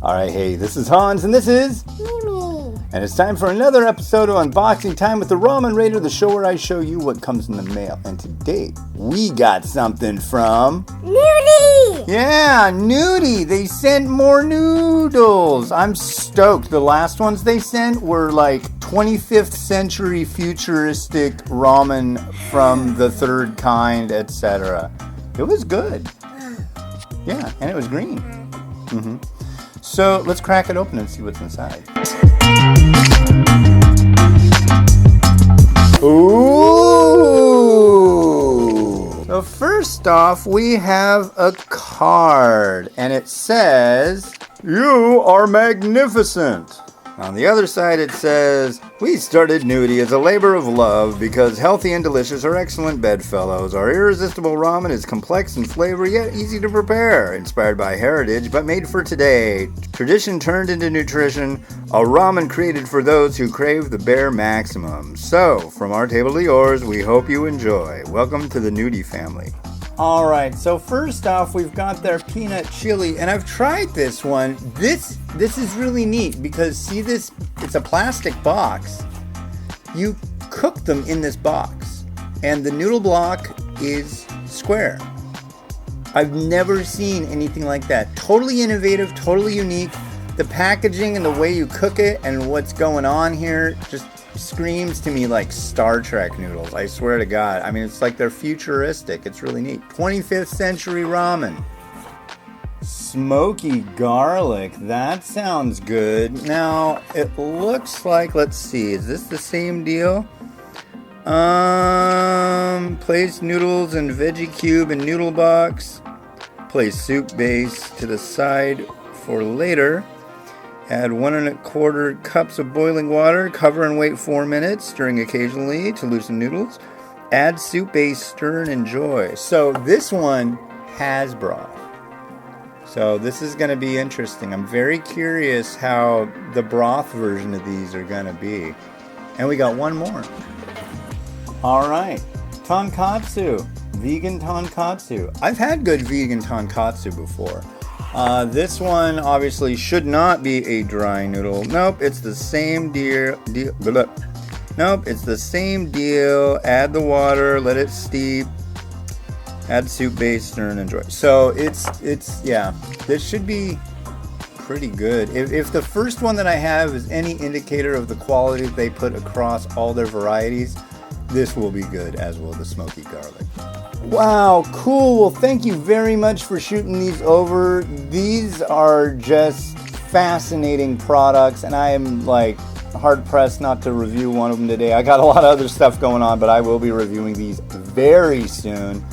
Alright, hey, this is Hans, and this is Mimi. And it's time for another episode of Unboxing Time with the Ramen Raider, the show where I show you what comes in the mail. And today, we got something from Noodie! Yeah, Noodie! They sent more noodles! I'm stoked. The last ones they sent were like 25th century futuristic ramen from the third kind, etc. It was good. Yeah, and it was green. Mm-hmm. So let's crack it open and see what's inside. Ooh! So first off, we have a card, and it says, "You are magnificent." On the other side it says, "We started Noodie as a labor of love because healthy and delicious are excellent bedfellows. Our irresistible ramen is complex in flavor yet easy to prepare. Inspired by heritage but made for today. Tradition turned into nutrition. A ramen created for those who crave the bare maximum. So, from our table to yours, we hope you enjoy. Welcome to the Noodie family." Alright, so first off, we've got their peanut chili, and I've tried this one. This is really neat because see this, it's a plastic box. You cook them in this box, and the noodle block is square. I've never seen anything like that. Totally innovative, totally unique. The packaging and the way you cook it and what's going on here just screams to me like Star Trek noodles. I swear to God. I mean, it's like they're futuristic. It's really neat. 25th century ramen. Smoky garlic. That sounds good. Now, it looks like, let's see, is this the same deal? Place noodles and veggie cube and noodle box. Place soup base to the side for later. Add 1 1/4 cups of boiling water. Cover and wait 4 minutes, stirring occasionally to loosen noodles. Add soup base, stir and enjoy. So this one has broth. So this is going to be interesting. I'm very curious how the broth version of these are going to be. And we got one more. Alright, Tonkatsu. Vegan Tonkatsu. I've had good vegan Tonkatsu before. This one obviously should not be a dry noodle. Nope, it's the same deal. Nope, it's the same deal. Add the water, let it steep. Add soup base, stir and enjoy. So it's yeah, this should be pretty good. If the first one that I have is any indicator of the quality they put across all their varieties, this will be good, as will the smoky garlic. Wow, cool. Well, thank you very much for shooting these over. These are just fascinating products, and I am like hard-pressed not to review one of them today. I got a lot of other stuff going on, but I will be reviewing these very soon.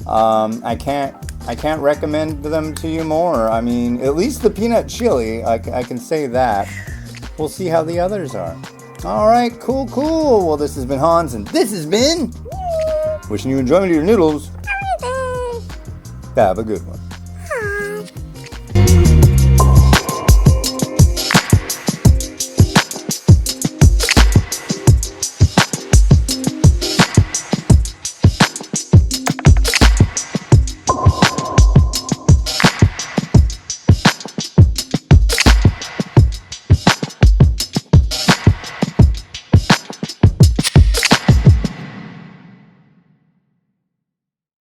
I can't recommend them to you more. I mean, at least the peanut chili, I can say that. We'll see how the others are. Alright, cool. Well, this has been Hans, and this has been... Wishing you enjoyment of your noodles. Have a good one.